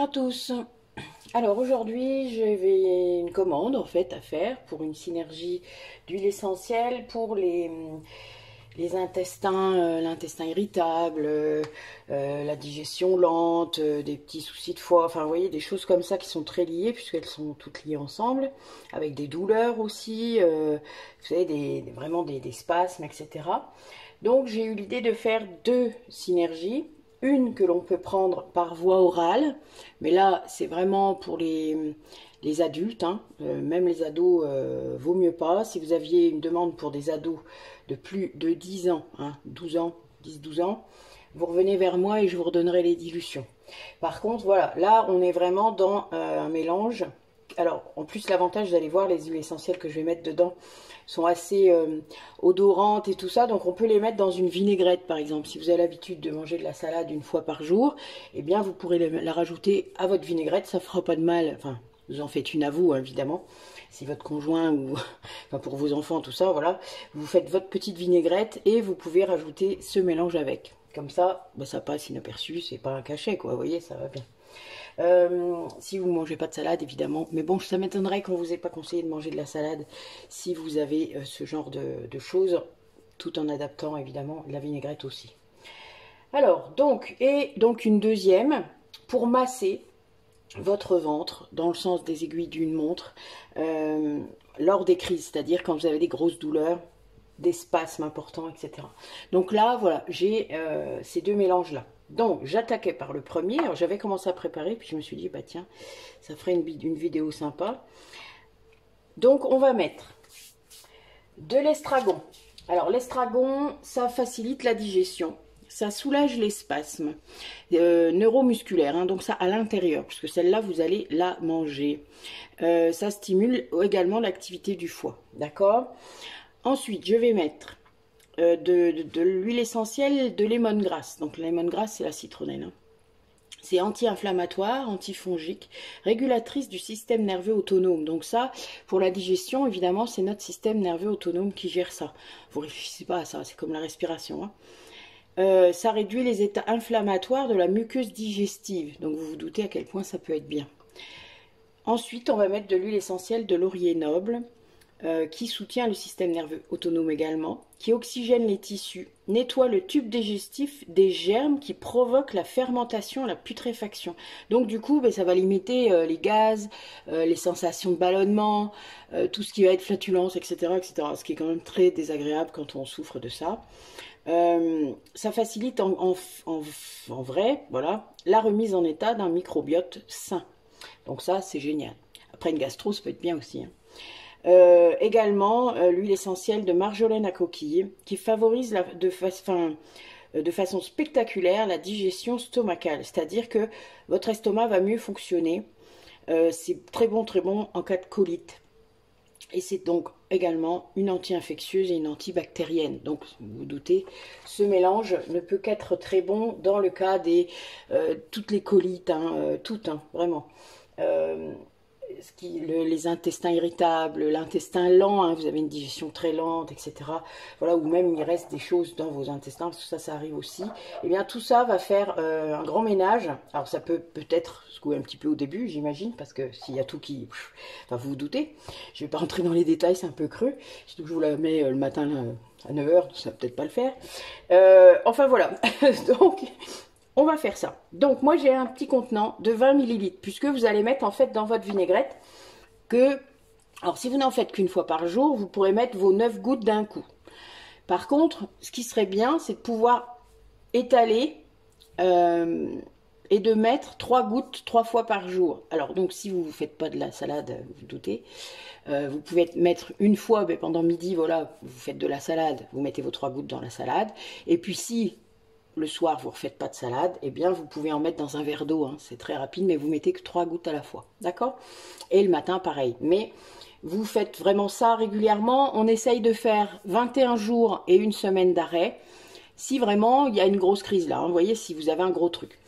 à tous. Alors aujourd'hui, j'avais une commande en fait à faire pour une synergie d'huile essentielle pour les intestins, l'intestin irritable, la digestion lente, des petits soucis de foie, enfin vous voyez des choses comme ça qui sont très liées puisqu'elles sont toutes liées ensemble, avec des douleurs aussi, vous savez, vraiment des spasmes, etc. Donc j'ai eu l'idée de faire deux synergies. Une que l'on peut prendre par voie orale, mais là c'est vraiment pour les adultes, hein. Même les ados, vaut mieux pas. Si vous aviez une demande pour des ados de plus de 10 ans, hein, 12 ans, 10-12 ans, vous revenez vers moi et je vous redonnerai les dilutions. Par contre, voilà, là on est vraiment dans un mélange. Alors, en plus, l'avantage, vous allez voir, les huiles essentielles que je vais mettre dedans sont assez odorantes et tout ça. Donc, on peut les mettre dans une vinaigrette, par exemple. Si vous avez l'habitude de manger de la salade une fois par jour, eh bien, vous pourrez la rajouter à votre vinaigrette. Ça ne fera pas de mal. Enfin, vous en faites une à vous, hein, évidemment. Si votre conjoint ou enfin, pour vos enfants, tout ça, voilà. Vous faites votre petite vinaigrette et vous pouvez rajouter ce mélange avec. Comme ça, bah, ça passe inaperçu. C'est pas un cachet, quoi. Vous voyez, ça va bien. Si vous ne mangez pas de salade, évidemment. Mais bon, ça m'étonnerait qu'on ne vous ait pas conseillé de manger de la salade si vous avez ce genre de choses, tout en adaptant, évidemment, la vinaigrette aussi. Alors, donc une deuxième, pour masser votre ventre, dans le sens des aiguilles d'une montre, lors des crises, c'est-à-dire quand vous avez des grosses douleurs, des spasmes importants, etc. Donc là, voilà, j'ai ces deux mélanges-là. Donc, j'attaquais par le premier. Alors, j'avais commencé à préparer, puis je me suis dit, bah tiens, ça ferait une vidéo sympa. Donc, on va mettre de l'estragon. Alors, l'estragon, ça facilite la digestion. Ça soulage les spasmes neuromusculaires, hein, donc ça à l'intérieur, puisque celle-là, vous allez la manger. Ça stimule également l'activité du foie, d'accord? Ensuite, je vais mettre de l'huile essentielle de lemongrass. Donc, la lemongrass, c'est la citronnelle. Hein. C'est anti-inflammatoire, antifongique, régulatrice du système nerveux autonome. Donc ça, pour la digestion, évidemment, c'est notre système nerveux autonome qui gère ça. Vous ne réfléchissez pas à ça, c'est comme la respiration. Hein. Ça réduit les états inflammatoires de la muqueuse digestive. Donc, vous vous doutez à quel point ça peut être bien. Ensuite, on va mettre de l'huile essentielle de laurier noble. Qui soutient le système nerveux autonome également, qui oxygène les tissus, nettoie le tube digestif des germes qui provoquent la fermentation, la putréfaction. Donc du coup, ben, ça va limiter les gaz, les sensations de ballonnement, tout ce qui va être flatulence, etc., etc. Ce qui est quand même très désagréable quand on souffre de ça. Ça facilite en vrai, voilà, la remise en état d'un microbiote sain. Donc ça, c'est génial. Après, une gastro, ça peut être bien aussi. Hein. Également l'huile essentielle de marjolaine à coquille qui favorise de façon spectaculaire la digestion stomacale, c'est-à-dire que votre estomac va mieux fonctionner. C'est très bon en cas de colite. Et c'est donc également une anti-infectieuse et une antibactérienne. Donc, vous vous doutez, ce mélange ne peut qu'être très bon dans le cas des toutes les colites, hein, toutes, hein, vraiment. Les intestins irritables, l'intestin lent, hein, vous avez une digestion très lente, etc. Voilà, ou même il reste des choses dans vos intestins, parce que ça arrive aussi. Et bien tout ça va faire un grand ménage. Alors ça peut-être secouer un petit peu au début, j'imagine, parce que s'il y a tout qui... Enfin, vous vous doutez, je ne vais pas rentrer dans les détails, c'est un peu creux. Surtout que je vous la mets le matin à 9 h, ça va peut-être pas le faire. Enfin voilà, donc... On va faire ça. Donc, moi, j'ai un petit contenant de 20 ml, puisque vous allez mettre, en fait, dans votre vinaigrette que... Alors, si vous n'en faites qu'une fois par jour, vous pourrez mettre vos 9 gouttes d'un coup. Par contre, ce qui serait bien, c'est de pouvoir étaler et de mettre 3 gouttes 3 fois par jour. Alors, donc, si vous ne faites pas de la salade, vous vous doutez, vous pouvez mettre une fois, mais pendant midi, voilà, vous faites de la salade, vous mettez vos 3 gouttes dans la salade. Et puis, si... le soir, vous ne refaites pas de salade, eh bien, vous pouvez en mettre dans un verre d'eau. Hein. C'est très rapide, mais vous mettez que 3 gouttes à la fois. D'accord? Et le matin, pareil. Mais vous faites vraiment ça régulièrement. On essaye de faire 21 jours et une semaine d'arrêt. Si vraiment, il y a une grosse crise là. Hein. Vous voyez, si vous avez un gros truc.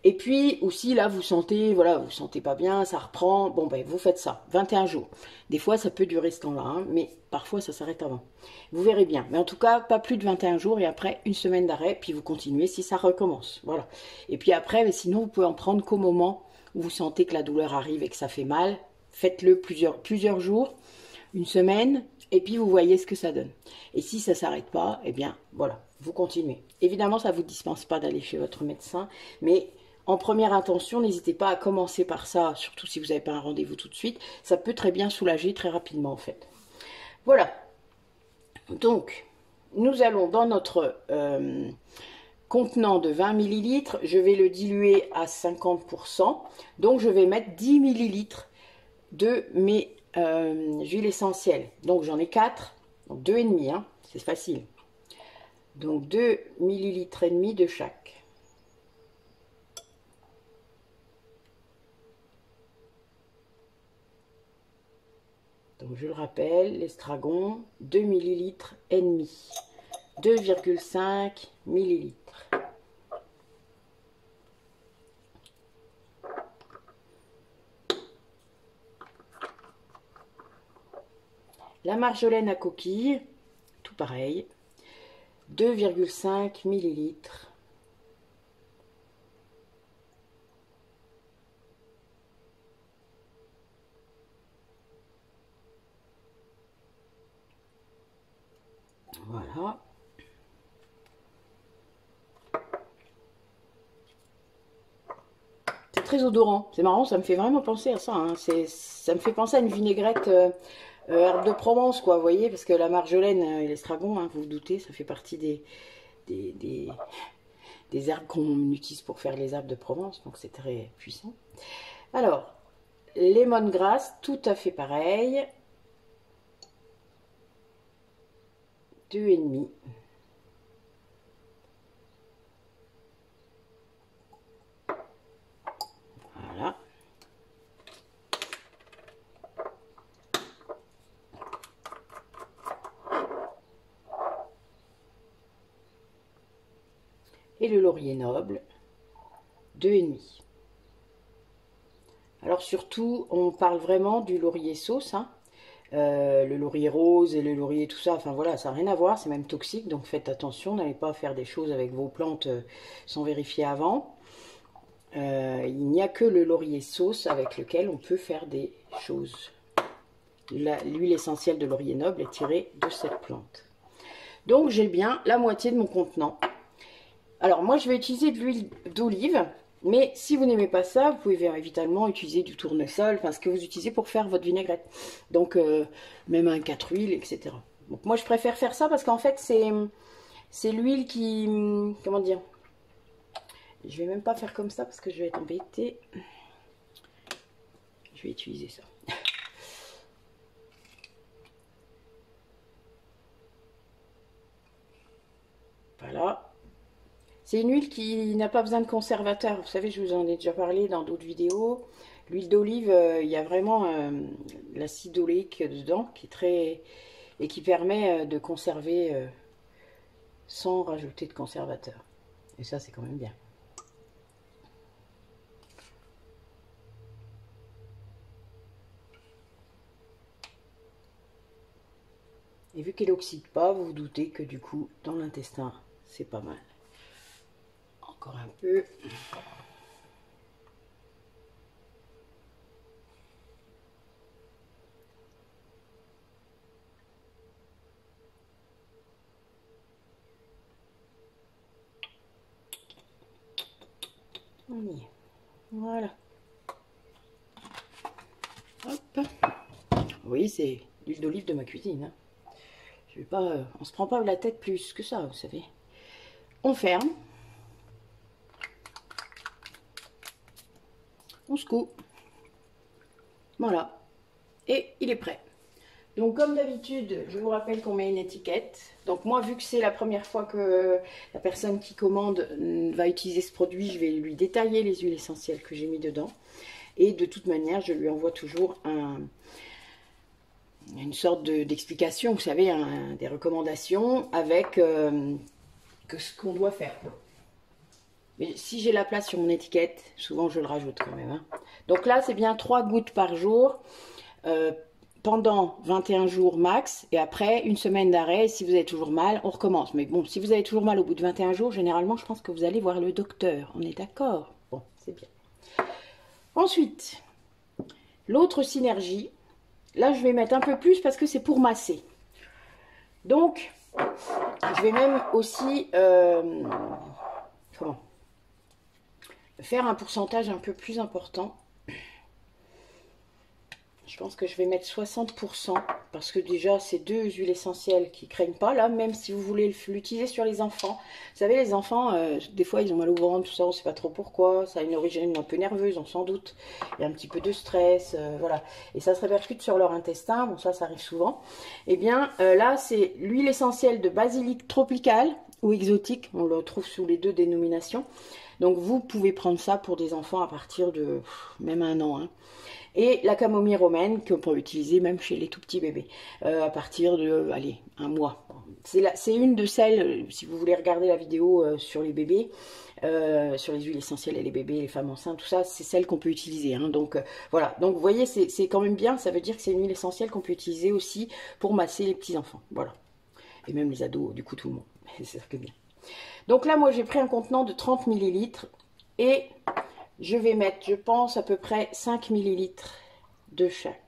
Et puis, aussi, là, vous sentez, voilà, vous sentez pas bien, ça reprend. Bon, ben, vous faites ça. 21 jours. Des fois, ça peut durer ce temps-là, hein, mais parfois, ça s'arrête avant. Vous verrez bien. Mais en tout cas, pas plus de 21 jours et après, une semaine d'arrêt, puis vous continuez si ça recommence. Voilà. Et puis après, mais sinon, vous pouvez en prendre qu'au moment où vous sentez que la douleur arrive et que ça fait mal, faites-le plusieurs jours, une semaine, et puis vous voyez ce que ça donne. Et si ça ne s'arrête pas, eh bien voilà, vous continuez. Évidemment, ça ne vous dispense pas d'aller chez votre médecin, mais en première intention, n'hésitez pas à commencer par ça, surtout si vous n'avez pas un rendez-vous tout de suite. Ça peut très bien soulager très rapidement en fait. Voilà. Donc, nous allons dans notre contenant de 20 ml, je vais le diluer à 50%. Donc, je vais mettre 10 ml de mes huiles essentielles. Donc, j'en ai 4, donc 2,5, hein, c'est facile. Donc, 2 ml et demi de chaque. Donc, je le rappelle, l'estragon, 2 ml et demi, 2,5 ml. La marjolaine à coquille, tout pareil, 2,5 ml. Voilà. C'est très odorant. C'est marrant, ça me fait vraiment penser à ça. Hein. Ça me fait penser à une vinaigrette herbe de Provence, quoi, vous voyez, parce que la marjolaine et l'estragon, hein, vous vous doutez, ça fait partie des herbes qu'on utilise pour faire les herbes de Provence, donc c'est très puissant. Alors, lemongrass, tout à fait pareil. 2,5. Voilà. Et le laurier noble, 2,5. Alors surtout, on parle vraiment du laurier sauce, hein. Le laurier rose et le laurier tout ça, enfin voilà, ça n'a rien à voir, c'est même toxique, donc faites attention, n'allez pas faire des choses avec vos plantes sans vérifier avant. Il n'y a que le laurier sauce avec lequel on peut faire des choses. L'huile essentielle de laurier noble est tirée de cette plante. Donc j'ai bien la moitié de mon contenant. Alors moi je vais utiliser de l'huile d'olive. Mais si vous n'aimez pas ça, vous pouvez évidemment utiliser du tournesol, enfin ce que vous utilisez pour faire votre vinaigrette. Donc même un 4 huiles, etc. Donc moi je préfère faire ça parce qu'en fait c'est l'huile qui... Comment dire? Je vais même pas faire comme ça parce que je vais être embêtée. Je vais utiliser ça. Voilà. C'est une huile qui n'a pas besoin de conservateur. Vous savez, je vous en ai déjà parlé dans d'autres vidéos. L'huile d'olive, il y a vraiment l'acide oléique dedans qui est très... et qui permet de conserver sans rajouter de conservateur. Et ça, c'est quand même bien. Et vu qu'elle n'oxyde pas, vous vous doutez que du coup, dans l'intestin, c'est pas mal. Encore un peu. On y est. Voilà. Hop. Oui, c'est l'huile d'olive de ma cuisine. Hein. Je vais pas, on se prend pas la tête plus que ça, vous savez. On ferme. On secoue. Voilà. Et il est prêt. Donc comme d'habitude, je vous rappelle qu'on met une étiquette. Donc moi, vu que c'est la première fois que la personne qui commande va utiliser ce produit, je vais lui détailler les huiles essentielles que j'ai mis dedans. Et de toute manière, je lui envoie toujours une sorte d'explication, vous savez, des recommandations avec ce qu'on doit faire. Mais si j'ai la place sur mon étiquette, souvent je le rajoute quand même. Hein. Donc là, c'est bien 3 gouttes par jour pendant 21 jours max. Et après, une semaine d'arrêt. Si vous avez toujours mal, on recommence. Mais bon, si vous avez toujours mal au bout de 21 jours, généralement, je pense que vous allez voir le docteur. On est d'accord? Bon, c'est bien. Ensuite, l'autre synergie, là je vais mettre un peu plus parce que c'est pour masser. Donc, je vais même aussi faire un pourcentage un peu plus important. Je pense que je vais mettre 60% parce que déjà, c'est deux huiles essentielles qui ne craignent pas. Là, même si vous voulez l'utiliser sur les enfants. Vous savez, les enfants, des fois, ils ont mal au ventre, tout ça, on ne sait pas trop pourquoi. Ça a une origine un peu nerveuse, on s'en doute. Il y a un petit peu de stress, voilà. Et ça se répercute sur leur intestin. Bon, ça arrive souvent. Eh bien, là, c'est l'huile essentielle de basilic tropical ou exotique. On le trouve sous les deux dénominations. Donc, vous pouvez prendre ça pour des enfants à partir de même 1 an, hein. Et la camomille romaine qu'on peut utiliser même chez les tout petits bébés à partir de, allez, 1 mois. C'est une de celles, si vous voulez regarder la vidéo sur les bébés, sur les huiles essentielles et les bébés, les femmes enceintes, tout ça, c'est celle qu'on peut utiliser. Hein. Donc voilà, donc vous voyez, c'est quand même bien, ça veut dire que c'est une huile essentielle qu'on peut utiliser aussi pour masser les petits enfants. Voilà. Et même les ados, du coup tout le monde. C'est ça que bien. Donc là, moi j'ai pris un contenant de 30 ml et je vais mettre, je pense, à peu près 5 ml de chaque.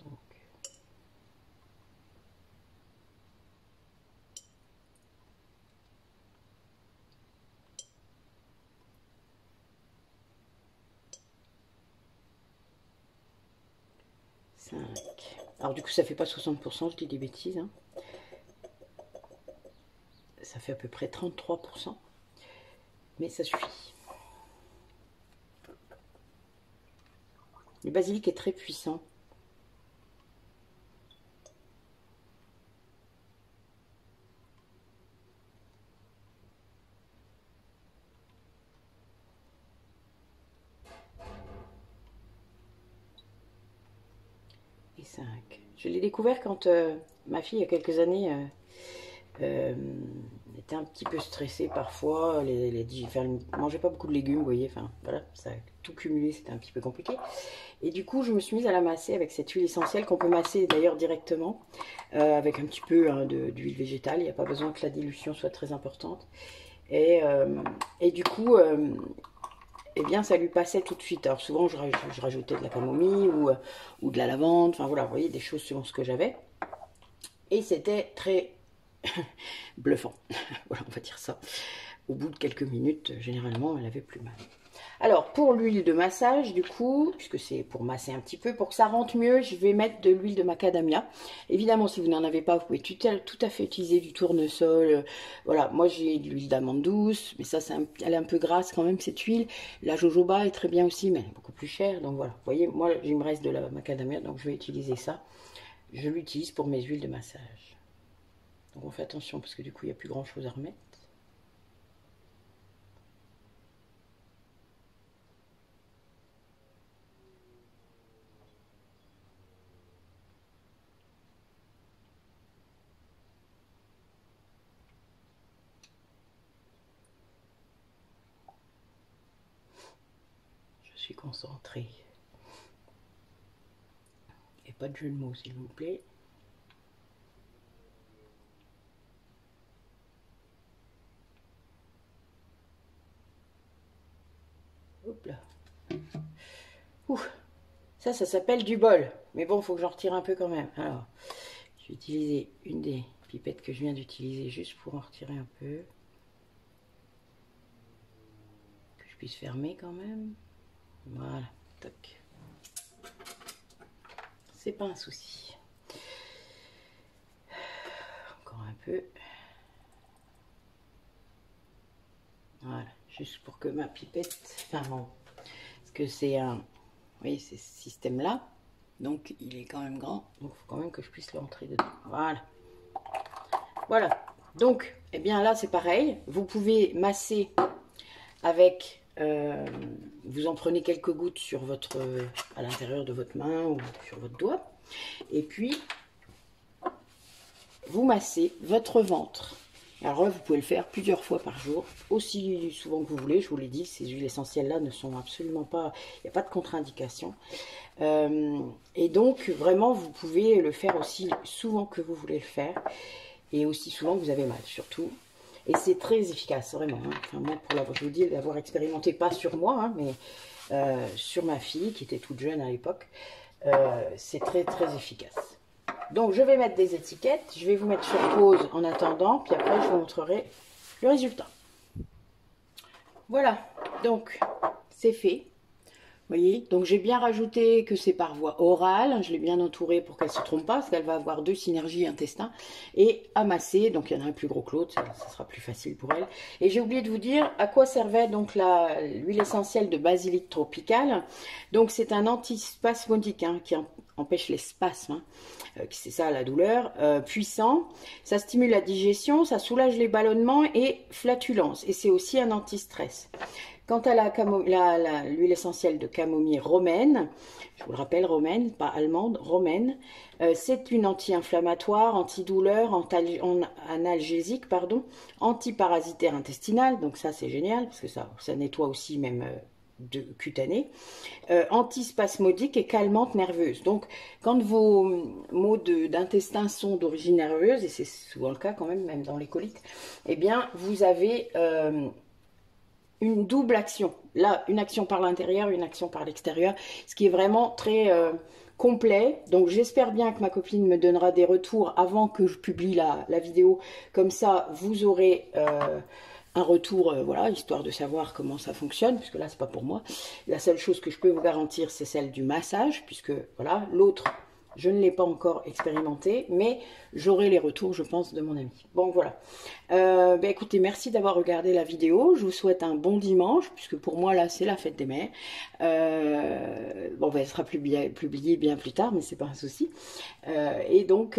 Donc. Alors du coup, ça fait pas 60%, je dis des bêtises. Hein. Ça fait à peu près 33%. Mais ça suffit. Le basilic est très puissant. Et 5. Je l'ai découvert quand ma fille, il y a quelques années, était un petit peu stressée parfois. Elle ne mangeait pas beaucoup de légumes, vous voyez. Enfin, voilà, ça a tout cumulé, c'était un petit peu compliqué. Et du coup, je me suis mise à la masser avec cette huile essentielle qu'on peut masser d'ailleurs directement avec un petit peu hein, d'huile végétale. Il n'y a pas besoin que la dilution soit très importante. Et du coup, eh bien, ça lui passait tout de suite. Alors souvent, je rajoutais de la camomille ou de la lavande. Enfin voilà, vous voyez, des choses selon ce que j'avais. Et c'était très bluffant. Voilà, on va dire ça. Au bout de quelques minutes, généralement, elle avait plus mal. Alors, pour l'huile de massage, du coup, puisque c'est pour masser un petit peu, pour que ça rentre mieux, je vais mettre de l'huile de macadamia. Évidemment, si vous n'en avez pas, vous pouvez tout à fait utiliser du tournesol. Voilà, moi j'ai de l'huile d'amande douce, mais ça, elle est un peu grasse quand même, cette huile. La jojoba est très bien aussi, mais elle est beaucoup plus chère. Donc voilà, vous voyez, moi, il me reste de la macadamia, donc je vais utiliser ça. Je l'utilise pour mes huiles de massage. Donc on fait attention, parce que du coup, il n'y a plus grand-chose à remettre. Je suis concentrée. Et pas de jeu de mots, s'il vous plaît. Hop là. Ouh. Ça s'appelle du bol. Mais bon, il faut que j'en retire un peu quand même. Alors, je vais utiliser une des pipettes que je viens d'utiliser juste pour en retirer un peu. Que je puisse fermer quand même. Voilà, toc. C'est pas un souci. Encore un peu. Voilà, juste pour que ma pipette... Enfin bon, parce que c'est un... Vous voyez, c'est ce système-là. Donc, il est quand même grand. Donc, il faut quand même que je puisse l'entrer dedans. Voilà. Voilà. Donc, eh bien là, c'est pareil. Vous pouvez masser avec... vous en prenez quelques gouttes sur votre, à l'intérieur de votre main ou sur votre doigt. Et puis, vous massez votre ventre. Alors là, vous pouvez le faire plusieurs fois par jour, aussi souvent que vous voulez. Je vous l'ai dit, ces huiles essentielles-là ne sont absolument pas... Il n'y a pas de contre-indication. Et donc, vraiment, vous pouvez le faire aussi souvent que vous voulez le faire. Et aussi souvent que vous avez mal, surtout. Et c'est très efficace, vraiment. Hein. Enfin, moi, je vous dis, l'avoir expérimenté, pas sur moi, hein, mais sur ma fille qui était toute jeune à l'époque. C'est très très efficace. Donc je vais mettre des étiquettes, je vais vous mettre sur pause en attendant, puis après je vous montrerai le résultat. Voilà, donc c'est fait. Vous voyez, donc j'ai bien rajouté que c'est par voie orale, je l'ai bien entourée pour qu'elle ne se trompe pas, parce qu'elle va avoir 2 synergies intestin, et amassée, donc il y en a un plus gros que l'autre, ça sera plus facile pour elle. Et j'ai oublié de vous dire à quoi servait donc l'huile essentielle de basilic tropical. Donc c'est un antispasmodique hein, qui empêche les spasmes, c'est ça la douleur, puissant, ça stimule la digestion, ça soulage les ballonnements et flatulences, et c'est aussi un anti-stress. Quant à l'huile essentielle de camomille romaine, je vous le rappelle, romaine, pas allemande, romaine, c'est une anti-inflammatoire, antidouleur, analgésique, pardon, antiparasitaire intestinale, donc ça c'est génial, parce que ça nettoie aussi même de cutané, antispasmodique et calmante nerveuse. Donc quand vos maux d'intestin sont d'origine nerveuse, et c'est souvent le cas quand même dans les coliques, eh bien vous avez une double action. Là, une action par l'intérieur, une action par l'extérieur, ce qui est vraiment très complet. Donc j'espère bien que ma copine me donnera des retours avant que je publie la vidéo. Comme ça, vous aurez un retour, voilà, histoire de savoir comment ça fonctionne, puisque là, c'est pas pour moi. La seule chose que je peux vous garantir, c'est celle du massage, puisque voilà, l'autre, je ne l'ai pas encore expérimenté, mais j'aurai les retours, je pense, de mon ami. Bon, voilà. Écoutez, merci d'avoir regardé la vidéo. Je vous souhaite un bon dimanche, puisque pour moi, là, c'est la fête des mères. Bon, elle sera publiée bien plus tard, mais c'est pas un souci. Et donc...